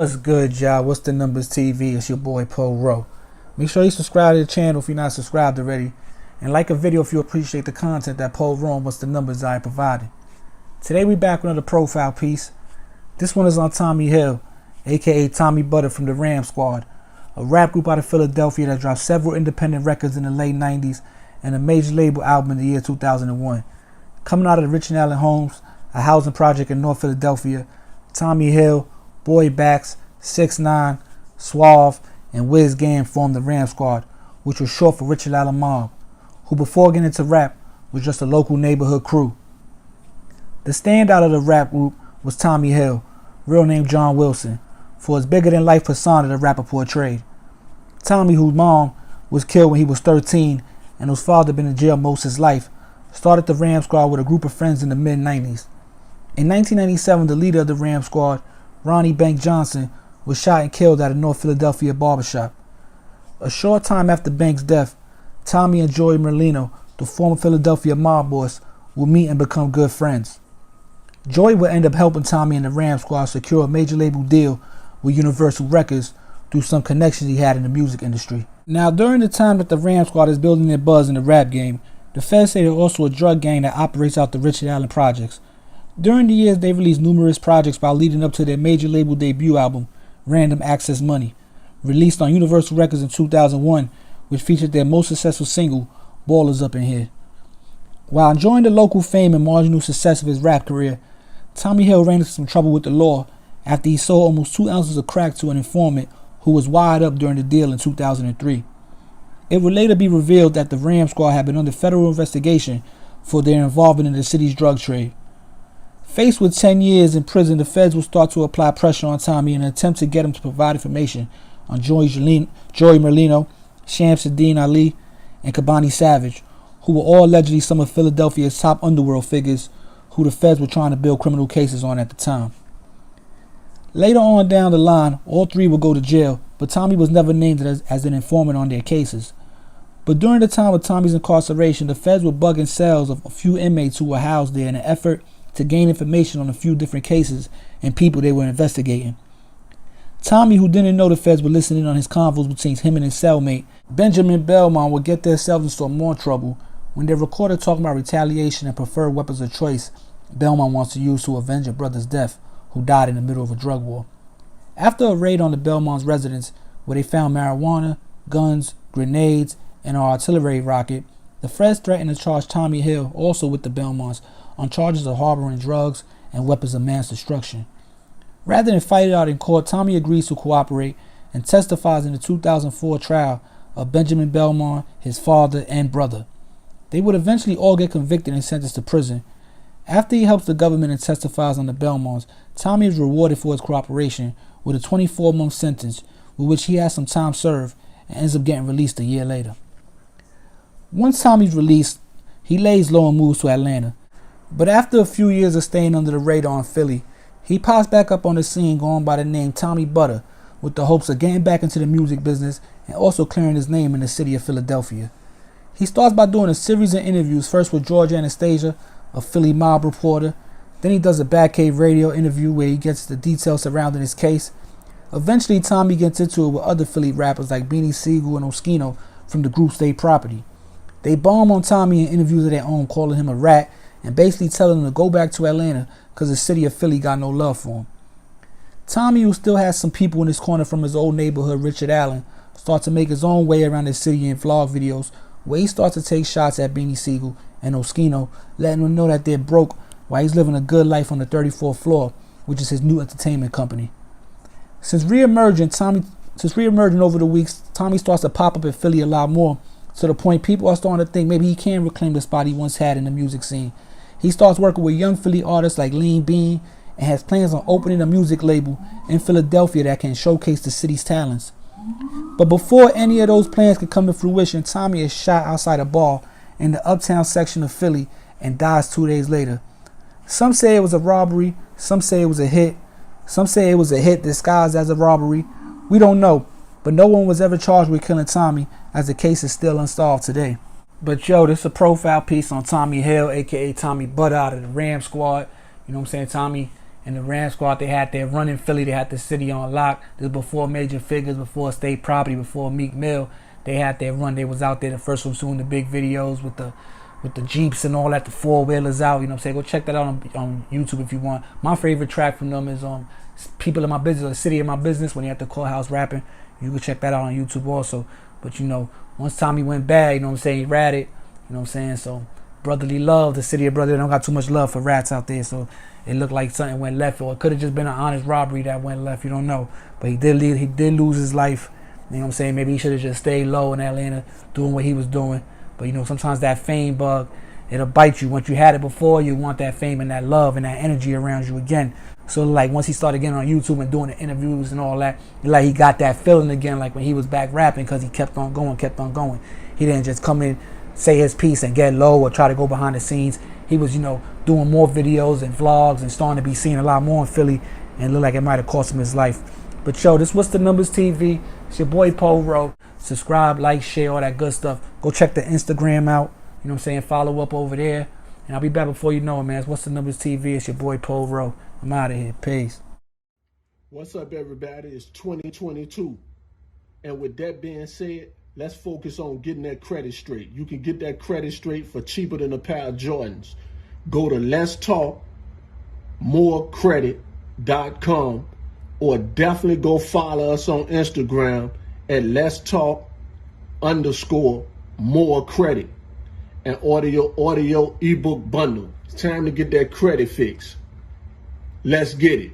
What's good, y'all? What's the numbers TV? It's your boy Po Rowe. Make sure you subscribe to the channel if you're not subscribed already, and like a video if you appreciate the content that Po Rowe and What's the Numbers I provided. Today we back with another profile piece. This one is on Tommy Hill, aka Tommy Butter from the Ram Squad, a rap group out of Philadelphia that dropped several independent records in the late 90s and a major label album in the year 2001. Coming out of the Rich and Allen homes, a housing project in North Philadelphia, Tommy Hill, Boy Backs, 6ix9ine, Suave, and Wiz Gang formed the Ram Squad, which was short for Rich and Allen Mobb, who before getting into rap was just a local neighborhood crew. The standout of the rap group was Tommy Hill, real name John Wilson, for his bigger-than-life persona the rapper portrayed. Tommy, whose mom was killed when he was 13 and whose father had been in jail most of his life, started the Ram Squad with a group of friends in the mid-90s. In 1997, the leader of the Ram Squad, Ronnie Bank Johnson, was shot and killed at a North Philadelphia barbershop. A short time after Bank's death, Tommy and Joey Merlino, the former Philadelphia mob boss, would meet and become good friends. Joey would end up helping Tommy and the Ram Squad secure a major label deal with Universal Records through some connections he had in the music industry. Now, during the time that the Ram Squad is building their buzz in the rap game, the feds say they're also a drug gang that operates out the Rich and Allen projects. During the years, they released numerous projects while leading up to their major label debut album, Random Access Money, released on Universal Records in 2001, which featured their most successful single, Ballers Up in Here. While enjoying the local fame and marginal success of his rap career, Tommy Hill ran into some trouble with the law after he sold almost 2 ounces of crack to an informant who was wired up during the deal in 2003. It would later be revealed that the Ram Squad had been under federal investigation for their involvement in the city's drug trade. Faced with 10 years in prison, the feds will start to apply pressure on Tommy in an attempt to get him to provide information on Joey Merlino, Shamsuddin Ali, and Kabani Savage, who were all allegedly some of Philadelphia's top underworld figures who the feds were trying to build criminal cases on at the time. Later on down the line, all three would go to jail, but Tommy was never named as an informant on their cases. But during the time of Tommy's incarceration, the feds were bugging cells of a few inmates who were housed there in an effort to gain information on a few different cases and people they were investigating. Tommy, who didn't know the feds were listening on his convos between him and his cellmate, Benjamin Belmont, would get themselves into some more trouble when they recorded talking about retaliation and preferred weapons of choice Belmont wants to use to avenge a brother's death who died in the middle of a drug war. After a raid on the Belmont's residence where they found marijuana, guns, grenades, and an artillery rocket, the feds threatened to charge Tommy Hill, also with the Belmonts, on charges of harboring drugs and weapons of mass destruction. Rather than fight it out in court, Tommy agrees to cooperate and testifies in the 2004 trial of Benjamin Belmont, his father, and brother. They would eventually all get convicted and sentenced to prison. After he helps the government and testifies on the Belmonts, Tommy is rewarded for his cooperation with a 24-month sentence, with which he has some time served and ends up getting released a year later. Once Tommy's released, he lays low and moves to Atlanta. But after a few years of staying under the radar in Philly, he pops back up on the scene going by the name Tommy Butter, with the hopes of getting back into the music business and also clearing his name in the city of Philadelphia. He starts by doing a series of interviews, first with George Anastasia, a Philly mob reporter. Then he does a Batcave radio interview where he gets the details surrounding his case. Eventually, Tommy gets into it with other Philly rappers like Beanie Sigel and Oskino from the group State Property. They bomb on Tommy in interviews of their own, calling him a rat and basically telling him to go back to Atlanta because the city of Philly got no love for him. Tommy, who still has some people in his corner from his old neighborhood, Richard Allen, starts to make his own way around the city in vlog videos where he starts to take shots at Beanie Sigel and Oskino, letting them know that they're broke while he's living a good life on the 34th floor, which is his new entertainment company. Since re-emerging over the weeks, Tommy starts to pop up in Philly a lot more, to the point people are starting to think maybe he can reclaim the spot he once had in the music scene. He starts working with young Philly artists like Lean Bean and has plans on opening a music label in Philadelphia that can showcase the city's talents. But before any of those plans can come to fruition, Tommy is shot outside a bar in the uptown section of Philly and dies 2 days later. Some say it was a robbery, some say it was a hit, some say it was a hit disguised as a robbery. We don't know, but no one was ever charged with killing Tommy, as the case is still unsolved today. But yo, this is a profile piece on Tommy Hill, aka Tommy Butter out of the Ram Squad. You know what I'm saying? Tommy, And the Ram Squad, they had their run in Philly. They had the city on lock. This was before Major Figures, before State Property, before Meek Mill. They had their run. They was out there the first ones doing the big videos with the Jeeps and all that, the four-wheelers out. You know what I'm saying? Go check that out on YouTube if you want. My favorite track from them is People in My Business, or The City in My Business, when he had the courthouse rapping. You can check that out on YouTube also. But, you know, once Tommy went bad, you know what I'm saying, he ratted. You know what I'm saying? So, brotherly love, the city of brotherly. They don't got too much love for rats out there. So, it looked like something went left. Or it could have just been an honest robbery that went left. You don't know. But he did lose his life. You know what I'm saying? Maybe he should have just stayed low in Atlanta doing what he was doing. But, you know, sometimes that fame bug, it'll bite you. Once you had it before, you want that fame and that love and that energy around you again. So, like, once he started getting on YouTube and doing the interviews and all that, like, he got that feeling again, like when he was back rapping, because he kept on going. He didn't just come in, say his piece and get low or try to go behind the scenes. He was, you know, doing more videos and vlogs and starting to be seen a lot more in Philly, and it looked like it might have cost him his life. But, yo, this was the Numbers TV. It's your boy, Ro. Subscribe, like, share, all that good stuff. Go check the Instagram out. You know what I'm saying? Follow up over there. And I'll be back before you know it, man. It's What's the Numbers TV. It's your boy, Ro. I'm out of here. Peace. What's up, everybody? It's 2022. And with that being said, let's focus on getting that credit straight. You can get that credit straight for cheaper than a pair of Jordans. Go to letstalkmorecredit.com, or definitely go follow us on Instagram at letstalk_morecredit and order your audio ebook bundle. It's time to get that credit fix. Let's get it.